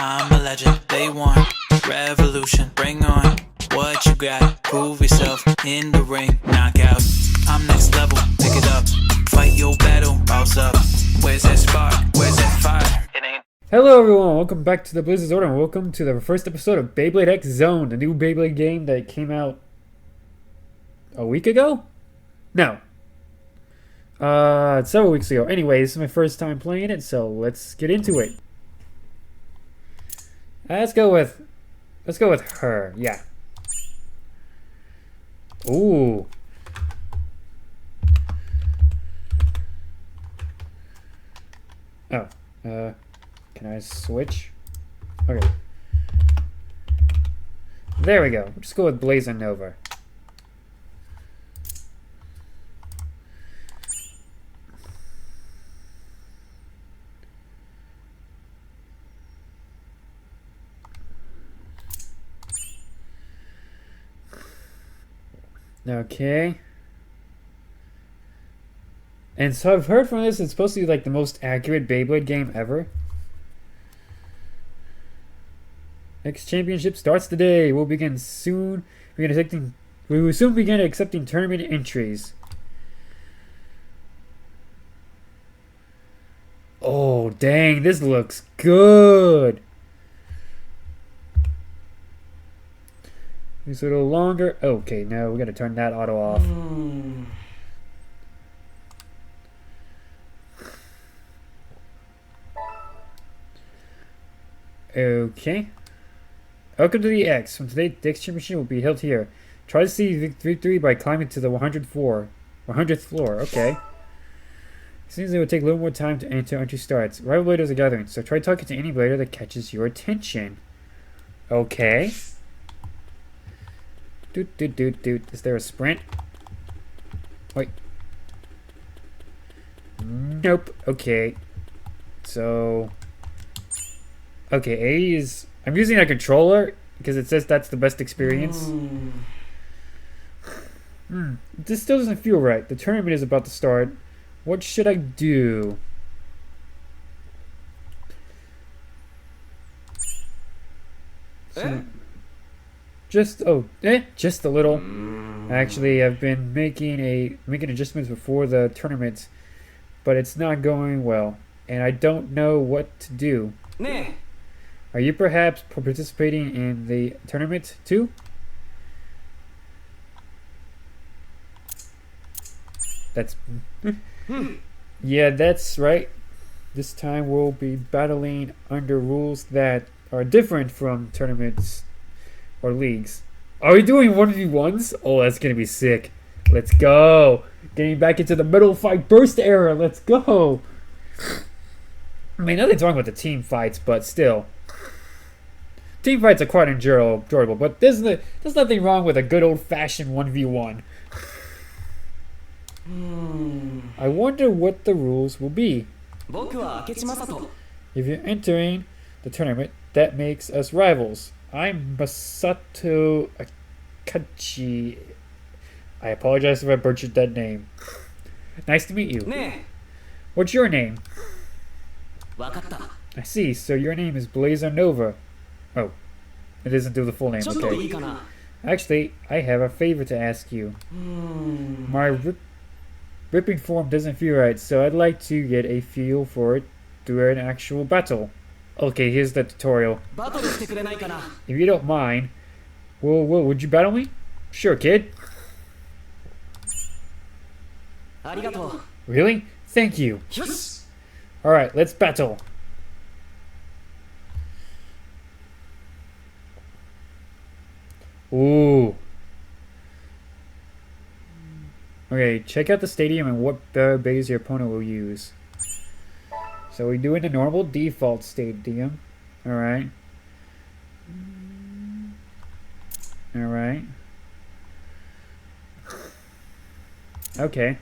I'm a legend, day one, revolution, bring on what you got, prove yourself in the ring, knockout. I'm next level, pick it up, fight your battle, bounce up. Where's that spark, where's that fire? It ain't. Hello everyone, welcome back to the Blizzard's Order and welcome to the first episode of Beyblade XOne, the new Beyblade game that came out a week ago? No. Several weeks ago. Anyways, this is my first time playing it, so let's get into it. Let's go with her, yeah. Ooh. Oh, can I switch? Okay. There we go. We'll just go with Blaze and Nova. Okay. And so I've heard from this, it's supposed to be like the most accurate Beyblade game ever. Next championship starts today. We'll begin soon. We will soon begin accepting tournament entries. Oh, dang, this looks good. It's a little longer. Okay, no, we gotta turn that auto off. Okay. Welcome to the X. From today, the X Championship will be held here. Try to see victory by climbing to the 100th floor. Okay. Seems it will take a little more time to enter entry starts. Rival bladers are gathering, so try talking to any blader that catches your attention. Okay. Doot. Is there a sprint? Wait. Nope. Okay. So. Okay, A is. I'm using a controller because it says that's the best experience. This still doesn't feel right. The tournament is about to start. What should I do? Just a little. Actually, I've been making adjustments before the tournament, but it's not going well, and I don't know what to do. Are you perhaps participating in the tournament too? That's yeah, that's right. This time we'll be battling under rules that are different from tournaments or leagues. Are we doing 1v1s? Oh, that's gonna be sick. Let's go. Getting back into the Metal Fight Burst era. Let's go. I mean, nothing's wrong with the team fights, but still. Team fights are quite enjoyable, but there's nothing wrong with a good old-fashioned 1v1. I wonder what the rules will be. If you're entering the tournament, that makes us rivals. I'm Masato Akachi. I apologize if I butchered that name. Nice to meet you. What's your name? I see, so your name is Blaze Nova. Oh, it doesn't do the full name, okay. Actually, I have a favor to ask you. My ripping form doesn't feel right, so I'd like to get a feel for it through an actual battle. Okay, here's the tutorial. If you don't mind, would you battle me? Sure, kid. Really? Thank you. Alright, let's battle. Ooh. Okay, check out the stadium and what base your opponent will use. So we're doing the normal default stadium. Alright. Alright. Okay.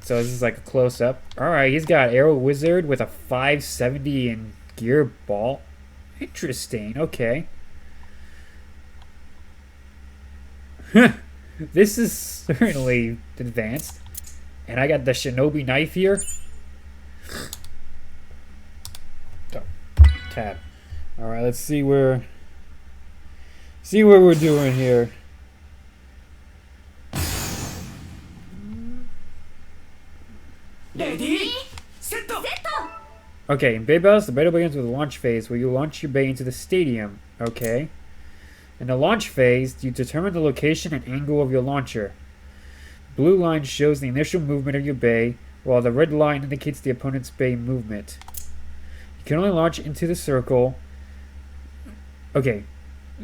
So this is like a close-up. Alright, he's got Arrow Wizard with a 570 in gear ball. Interesting, okay. This is certainly advanced. And I got the Shinobi knife here. Oh, tab. All right, let's see where we're doing here. Ready, set. Okay, in Bay Battles, the battle begins with a launch phase where you launch your bay into the stadium. Okay. In the launch phase, you determine the location and angle of your launcher. Blue line shows the initial movement of your bay, while the red line indicates the opponent's bay movement. You can only launch into the circle. Okay.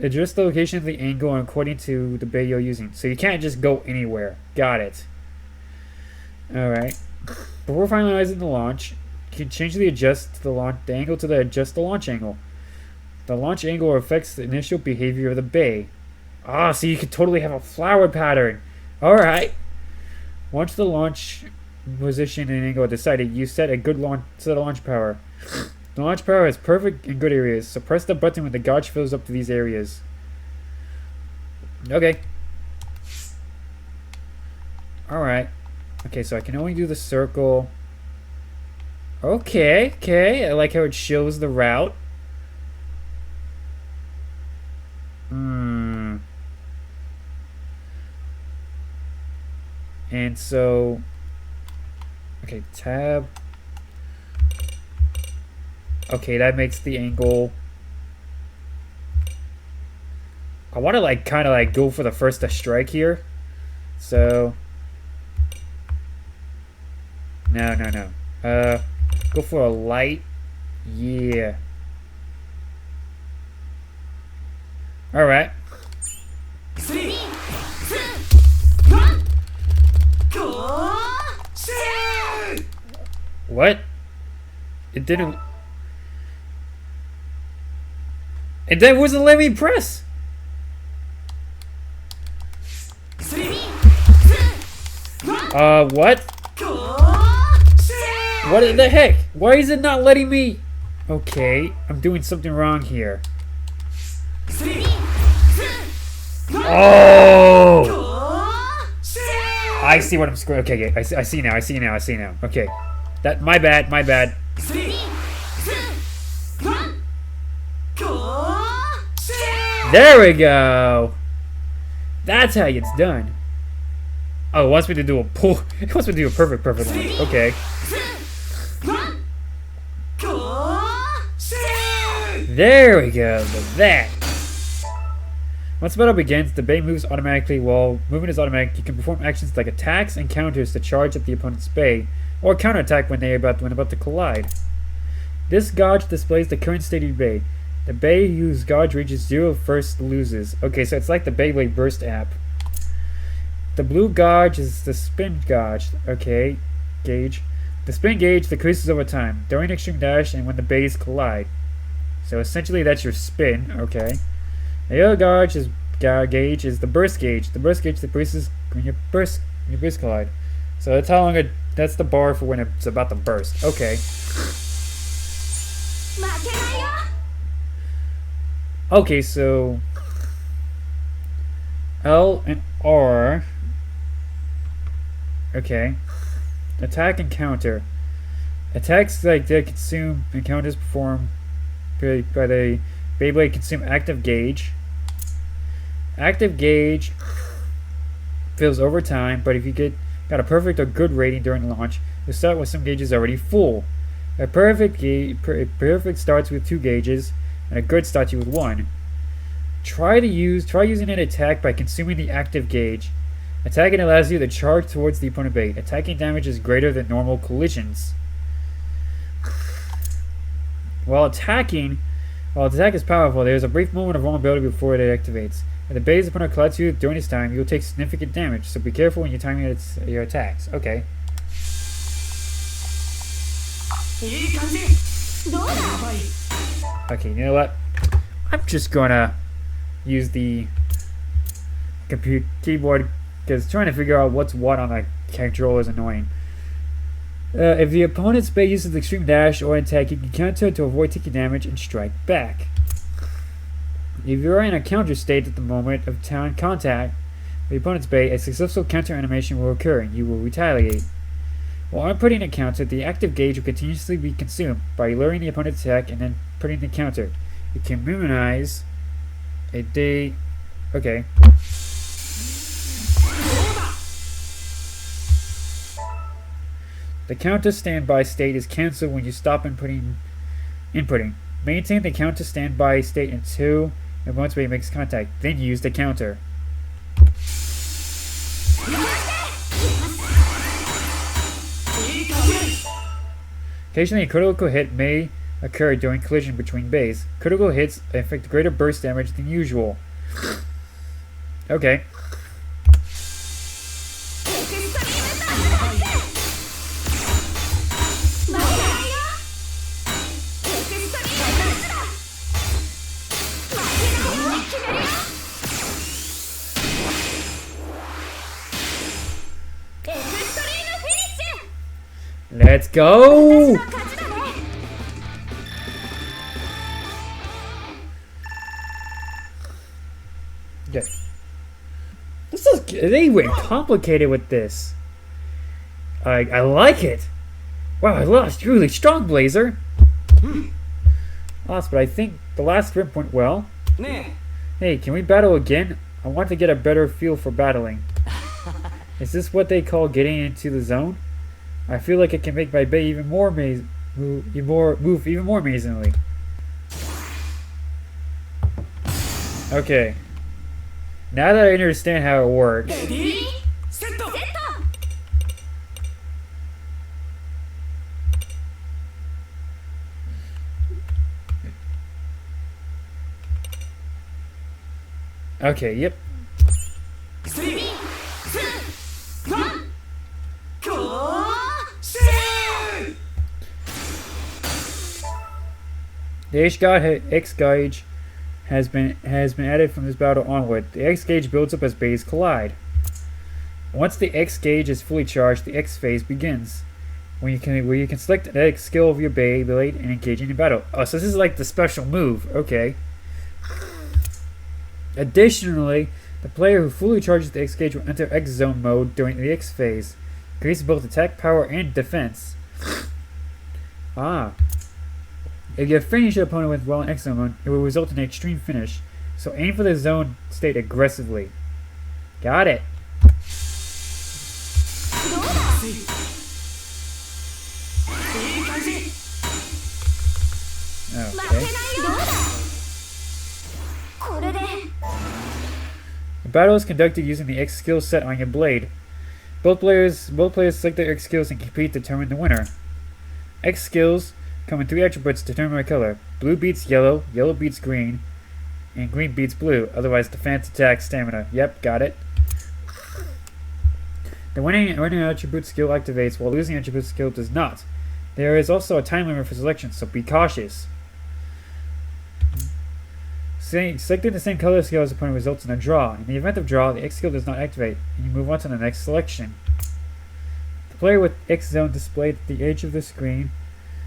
Adjust the location of the angle according to the bay you're using. So you can't just go anywhere. Got it. Alright. Before finalizing the launch, you can change the angle to adjust the launch angle. The launch angle affects the initial behavior of the bay. Ah, so you can totally have a flower pattern. Alright. Once the launch position and angle are decided, you set a good set of launch power. The launch power is perfect in good areas, so press the button when the gauge fills up to these areas. Okay. Alright. Okay, so I can only do the circle. Okay. I like how it shows the route. And so, okay, tab. Okay, that makes the angle. I want to kind of go for the first to strike here. So, no. Go for a light. Yeah. All right. 3, 2, 1, go! Shoot! What? It didn't. And that wasn't letting me press. 3, 2, 1, What? go! Shoot! What the heck? Why is it not letting me? Okay, I'm doing something wrong here. 3, 2, 1, Oh! go! Shoot! I see what I'm screwing. Okay, I see now. Okay, my bad. 3, 2, 1, go! Shoot! There we go. That's how it's done. Oh, it wants me to do a pull. It wants me to do a perfect line. Okay. 2, 1, go! Shoot! There we go. Look at that. Once the battle begins, the bay moves automatically. While movement is automatic, you can perform actions like attacks and counters to charge at the opponent's bay, or counterattack when about to collide. This gauge displays the current state of your bay. The bay whose gauge reaches 0 first loses. Okay, so it's like the Beyblade Burst app. The blue gauge is the spin gauge. Okay, gauge. The spin gauge decreases over time during extreme dash and when the bays collide. So essentially, that's your spin. Okay. The other gauge is the burst gauge. The burst gauge decreases when your burst collide. So that's how long that's the bar for when it's about to burst. Okay. Okay, so L and R. Okay. Attack and counter. Attacks that consume and counters performed by the Beyblade consume active gauge. Active gauge fills over time, but if you got a perfect or good rating during launch, you'll start with some gauges already full. A perfect starts with 2 gauges, and a good starts you with 1. Try using an attack by consuming the active gauge. Attacking allows you to charge towards the opponent bay. Attacking damage is greater than normal collisions. While attack is powerful, there is a brief moment of vulnerability before it activates. If the bay's opponent collides you during this time, you will take significant damage, so be careful when you're timing your attacks. Okay. Okay, you know what? I'm just gonna use the keyboard because trying to figure out what's what on the controller is annoying. If the opponent's bay uses extreme dash or attack, you can counter to avoid taking damage and strike back. If you are in a counter state at the moment of contact with the opponent's bay, a successful counter animation will occur and you will retaliate. While inputting a counter, the active gauge will continuously be consumed by luring the opponent's attack and then putting the counter. You can minimize a day. Okay. The counter standby state is cancelled when you stop inputting. Maintain the counter standby state until and once it makes contact. Then use the counter. Occasionally, a critical hit may occur during collision between bays. Critical hits inflict greater burst damage than usual. Okay. Let's go! Okay. They went complicated with this. I like it. Wow, I lost. You're really strong, Blazer. Lost, but I think the last sprint went well. Hey, can we battle again? I want to get a better feel for battling. Is this what they call getting into the zone? I feel like it can make my bay even more move even more amazingly. Okay. Now that I understand how it works. Okay, yep. The X gauge has been added from this battle onward. The X gauge builds up as bays collide. Once the X gauge is fully charged, the X phase begins, where you can select the X skill of your Beyblade and engage in battle. Oh, so this is like the special move. Okay. Additionally, the player who fully charges the X gauge will enter XOne mode during the X phase, increasing both attack power and defense. If you finish your opponent with well in XOne mode, it will result in an extreme finish. So aim for the zone state aggressively. Got it. Okay. The battle is conducted using the X skill set on your blade. Both players select their X skills and compete to determine the winner. X skills come in 3 attributes to determine a color. Blue beats yellow, yellow beats green, and green beats blue. Otherwise, defense, attack, stamina. Yep, got it. The winning attribute skill activates while losing attribute skill does not. There is also a time limit for selection, so be cautious. Selecting the same color skill as the opponent results in a draw. In the event of draw, the X skill does not activate, and you move on to the next selection. The player with XOne displayed at the edge of the screen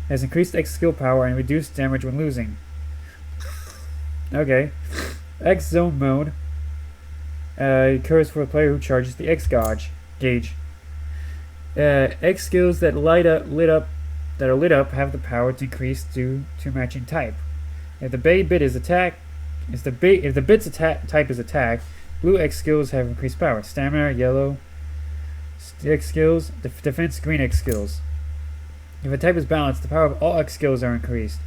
has increased X skill power and reduced damage when losing. Okay. XOne mode occurs for a player who charges the X gauge. X skills that are lit up have the power to increase due to matching type. If the bit is attack, if the bit's type is attack, blue X skills have increased power. Stamina, yellow X skills, defense, green X skills. If a type is balanced, the power of all X skills are increased.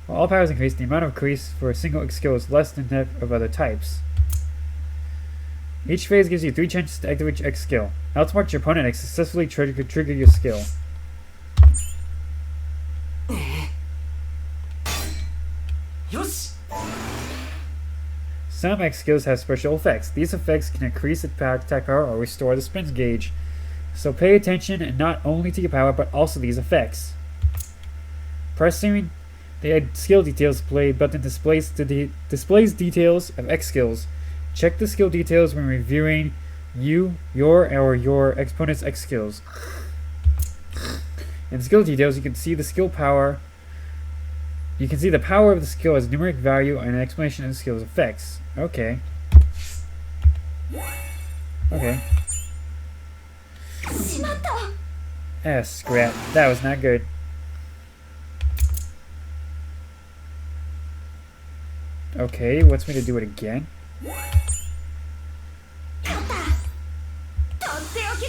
While all power is increased, the amount of increase for a single X skill is less than that of other types. Each phase gives you 3 chances to activate your X skill. Outsmart your opponent and successfully trigger your skill. Some X skills have special effects. These effects can increase attack power or restore the spin gauge. So pay attention not only to your power but also these effects. Pressing the skill details button displays details of X skills. Check the skill details when reviewing your opponent's X skills. In the skill details, you can see the skill power. You can see the power of the skill as numeric value and an explanation of the skill's effects. Okay. Scrap. That was not good. Okay, wants me to do it again? とっておきだ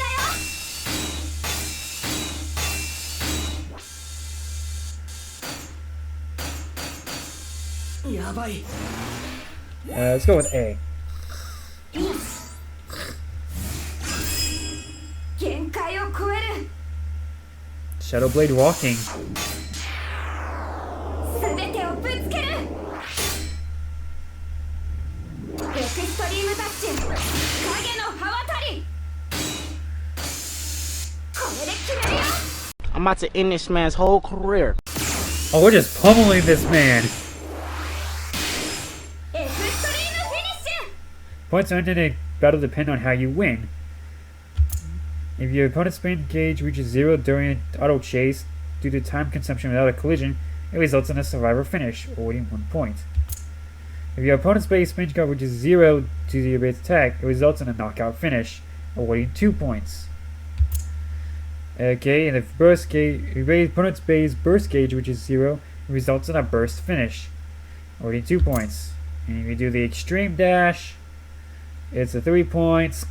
よ。やばい。Let's go with A. 限界を超える。 Shadow Blade walking. すべてをぶつける。エクストリームタッチ。影の刃渡り。これで決めるよ。 I'm about to end this man's whole career. Oh, we're just pummeling this man. エクストリームフィニッシュ。 Points earned in a battle depend on how you win. If your opponent's spin gauge reaches 0 during an auto chase due to time consumption without a collision, it results in a survivor finish, awarding 1 point. If your opponent's base spin gauge reaches 0 due to your base attack, it results in a knockout finish, awarding 2 points. Okay, and if burst gauge, if your opponent's base burst gauge reaches 0, it results in a burst finish, awarding 2 points. And if you do the extreme dash, it's a 3 points.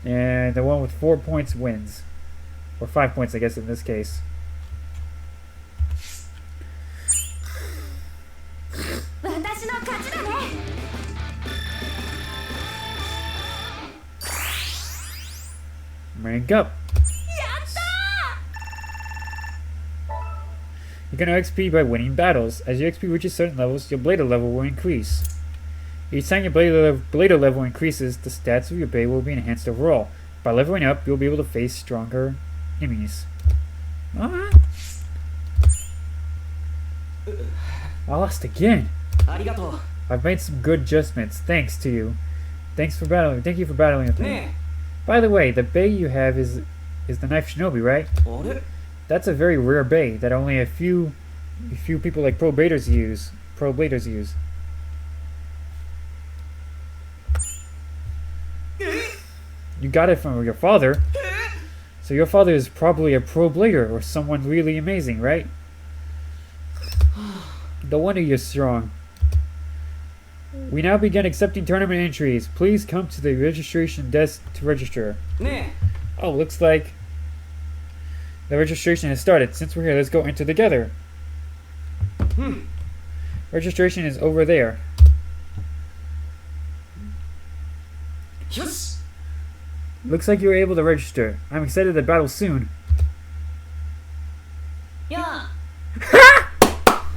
And the one with 4 points wins. Or 5 points, I guess, in this case. Rank up. You can earn XP by winning battles. As your XP reaches certain levels, your Blader level will increase. Each time your Blader level increases, the stats of your Blade will be enhanced overall. By leveling up, you'll be able to face stronger enemies. Alright. I lost again. ありがとう。 I've made some good adjustments, thanks to you. Thank you for battling with me. ね By the way, the Bay you have is the Knife Shinobi, right? え、あれ That's a very rare Bay that only a few people like Pro Bladers use. You got it from your father. So your father is probably a pro blader or someone really amazing, right? No wonder you're strong. We now begin accepting tournament entries. Please come to the registration desk to register. ね Oh, looks like the registration has started. Since we're here, let's go enter together. Registration is over there. え、よし。 Looks like you were able to register. I'm excited to battle soon. やあ。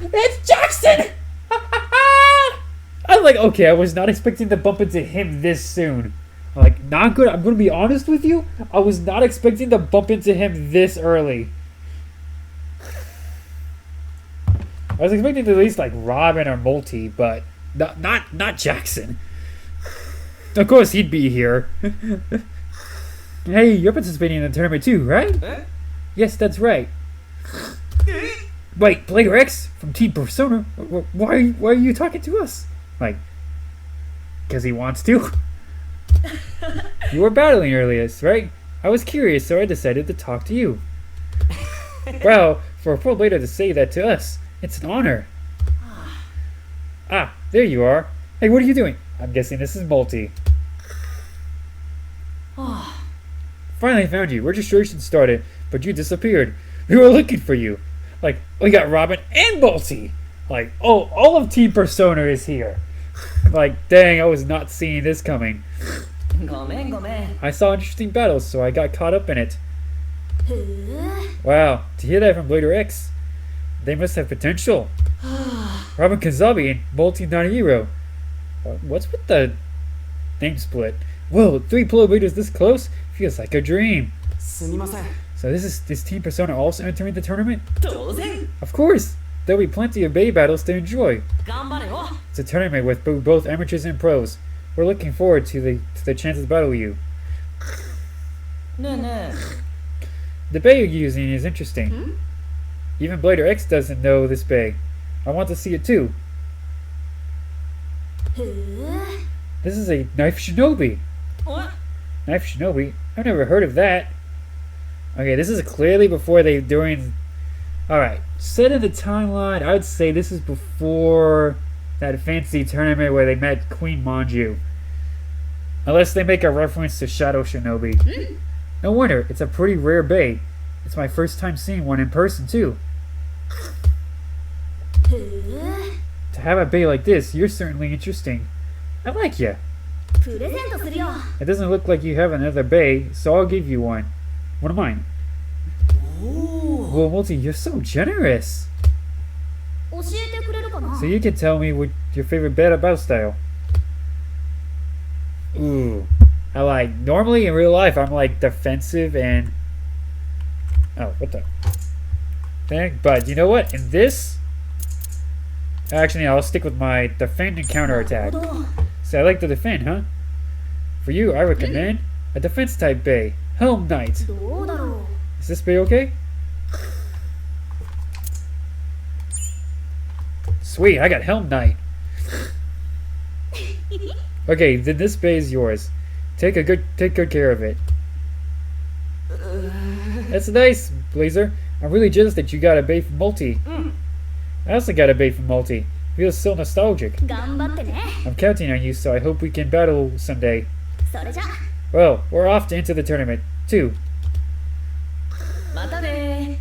It's Jackson! I'm like, okay, I was not expecting to bump into him this soon. I'm gonna be honest with you. I was not expecting to bump into him this early. I was expecting to at least like Robin or Multi, but not Jackson. Of course he'd be here. Hey, you're participating in the tournament too, right? え Yes, that's right. え Wait, Blader X from Team Persona? Why are you talking to us? Like, because he wants to? You were battling earlier, right? I was curious, so I decided to talk to you. Wow, for a pro Blader to say that to us, it's an honor. Ah, there you are. Hey, what are you doing? I'm guessing this is Multi. Finally found you. Registration started, but you disappeared. We were looking for you. Like, we got Robin and Multi. Like, oh, all of Team Persona is here. Like, dang, I was not seeing this coming. ごめんごめん。 I saw interesting battles, so I got caught up in it. ふぅ。 Wow, to hear that from Blader X, they must have potential. Robin Kazabi and Multi Nanahiro. What's with the name split? Whoa, 3 pro Bladers this close? Feels like a dream. すみません。 So this Team Persona also entering the tournament? 当然。 Of course! There'll be plenty of Bay battles to enjoy. 頑張れよ。 It's a tournament with both amateurs and pros. We're looking forward to the chance to battle you. ねえね The bay you're using is interesting. Even Blader X doesn't know this bay. I want to see it too. ふぅ。 This is a Knife Shinobi. え。おい。 Knife Shinobi? I've never heard of that. Okay, this is clearly before they during. All right, set in the timeline. I would say this is before that fancy tournament where they met Queen Manju. Unless they make a reference to Shadow Shinobi. No wonder, it's a pretty rare bay. It's my first time seeing one in person too. To have a bay like this, you're certainly interesting. I like you. プレゼントするよ It doesn't look like you have another bay, so I'll give you one. One of mine. Well, Multi, you're so generous. 教えてくれるかな So you can tell me what your favorite battle style. Ooh. I like, normally in real life, I'm like defensive and... Oh, what the... Thing? But you know what? In this... Actually, I'll stick with my defend and counter attack. So I like to defend, huh? For you, I recommend a defense type bay. Helm Knight. どうだろ Is this bay okay? Sweet, I got Helm Knight. Okay, then this bay is yours. Take good care of it. That's nice, Blazer. I'm really jealous that you got a bay from Multi. I also got a bay from Multi. Feels so nostalgic. う頑張ってね I'm counting on you, so I hope we can battle someday. それじゃ Well, we're off to enter the tournament, too. またね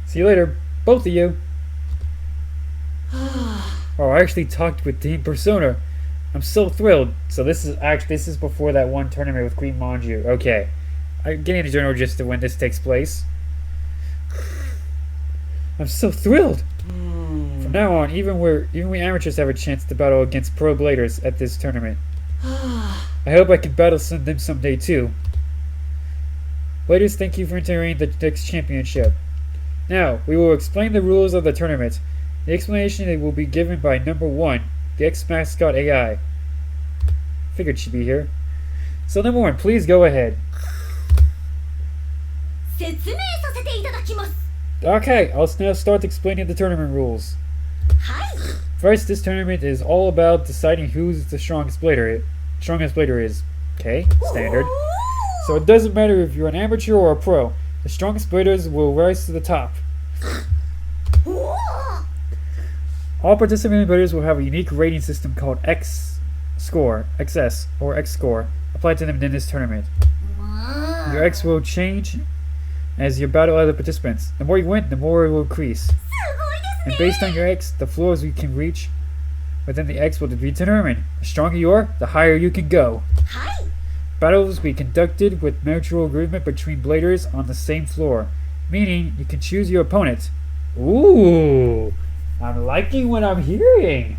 See you later, both of you. Oh, I actually talked with Team Persona. I'm so thrilled. So this is before that one tournament with Queen Manju. Okay, I'm getting the general gist of when this takes place. I'm so thrilled. From now on, even we amateurs have a chance to battle against pro bladers at this tournament. I hope I can battle them someday too. Bladers, thank you for entering the next championship. Now, we will explain the rules of the tournament. The explanation will be given by number 1, the X-Mascot AI. Figured she'd be here. So number 1, please go ahead. 説明させていただきます Okay, I'll now start explaining the tournament rules. はい First, this tournament is all about deciding who's the strongest blader is. Okay, standard. So it doesn't matter if you're an amateur or a pro. The strongest bladers will rise to the top. おお All participating bladers will have a unique rating system called XS, or X score, applied to them in this tournament. Your X will change as you battle other participants. The more you win, the more it will increase. すごいですね And based on your X, the floors you can reach within the X will be determined. The stronger you are, the higher you can go. はい Battles will be conducted with mutual agreement between bladers on the same floor, meaning you can choose your opponent. Ooh, I'm liking what I'm hearing.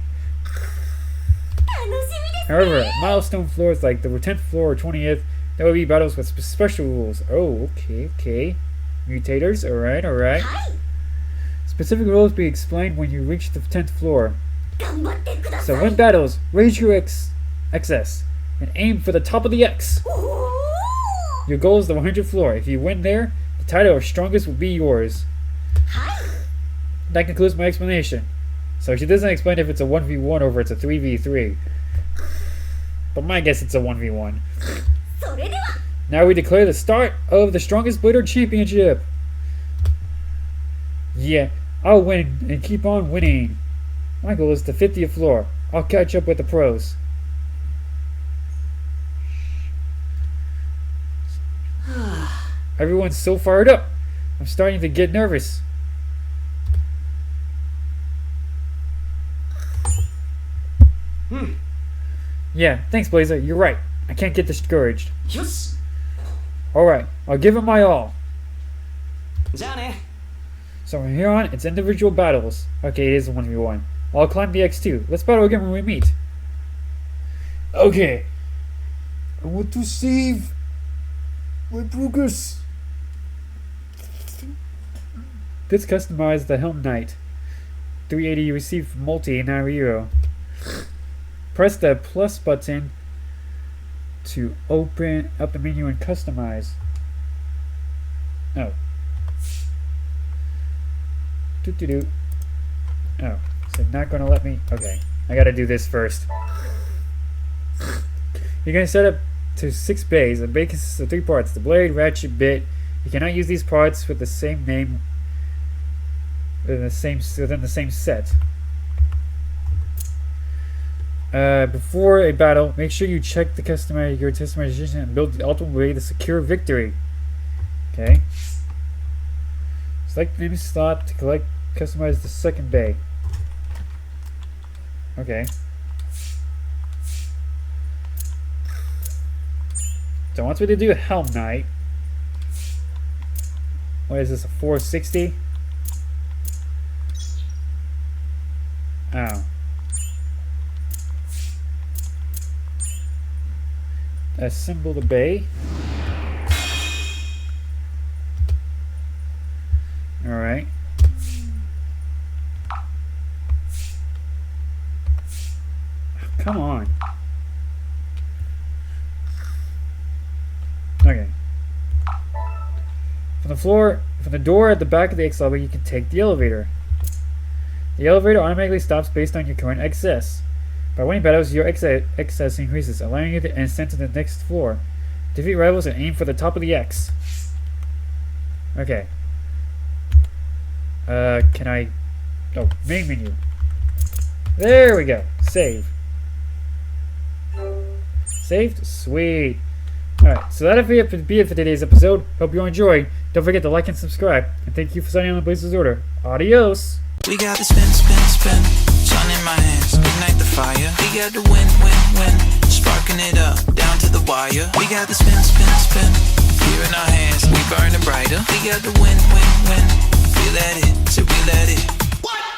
楽しみです However, milestone floors like the 10th floor or 20th, there will be battles with special rules. Oh, okay. Mutators, alright. はい Specific rules will be explained when you reach the 10th floor. 頑張ってくださ So い win battles, raise your XS, and aim for the top of the X. おお Your goal is the 100th floor. If you win there, the title of strongest will be yours. はい That concludes my explanation. So she doesn't explain if it's a 1v1 or if it's a 3v3. But my guess it's a 1v1. それでは Now we declare the start of the Strongest Blader Championship. Yeah, I'll win and keep on winning. My goal is the 50th floor. I'll catch up with the pros. Everyone's so fired up. I'm starting to get nervous. Yeah, thanks, Blazer. You're right. I can't get discouraged. よし Alright, I'll give it my all. じゃあね So from here on, it's individual battles. Okay, it is a 1v1. I'll climb the X2. Let's battle again when we meet. Okay. I want to save my progress. This customized the Helm Knight. 380 you received from Multi and Naruto. Press the plus button to open up the menu and customize. Oh. Doo-doo-doo. Oh, so not gonna let me. Okay, I gotta do this first. You're gonna set up to 6 bays. A bay consists of 3 parts: the blade, ratchet, bit, You cannot use these parts with the same name within the same set. Before a battle, make sure you check your customization and build the ultimate way to secure victory. Okay. Select the enemy slot to customize the second bay. Okay. So it wants me to do a Helm Knight. What is this, a 460? Oh. Assemble the bay. Alright. Come on. Okay. From the door at the back of the X level, you can take the elevator. The elevator automatically stops based on your current excess. By winning battles, your excess increases, allowing you to ascend to the next floor. Defeat rivals and aim for the top of the X. Okay. Can I... Oh, main menu. There we go. Save. Saved? Sweet. Alright, so that'll be it for today's episode. Hope you enjoyed. Don't forget to like and subscribe. And thank you for signing on the Blazers Order. Adios! We got the spin, spin, spin. Sun in my hands, ignite the fire. We got the win, win, win. Sparking it up, down to the wire. We got the spin, spin, spin. Here in our hands, we burning brighter. We got the win, win, win. We let it, so we let it.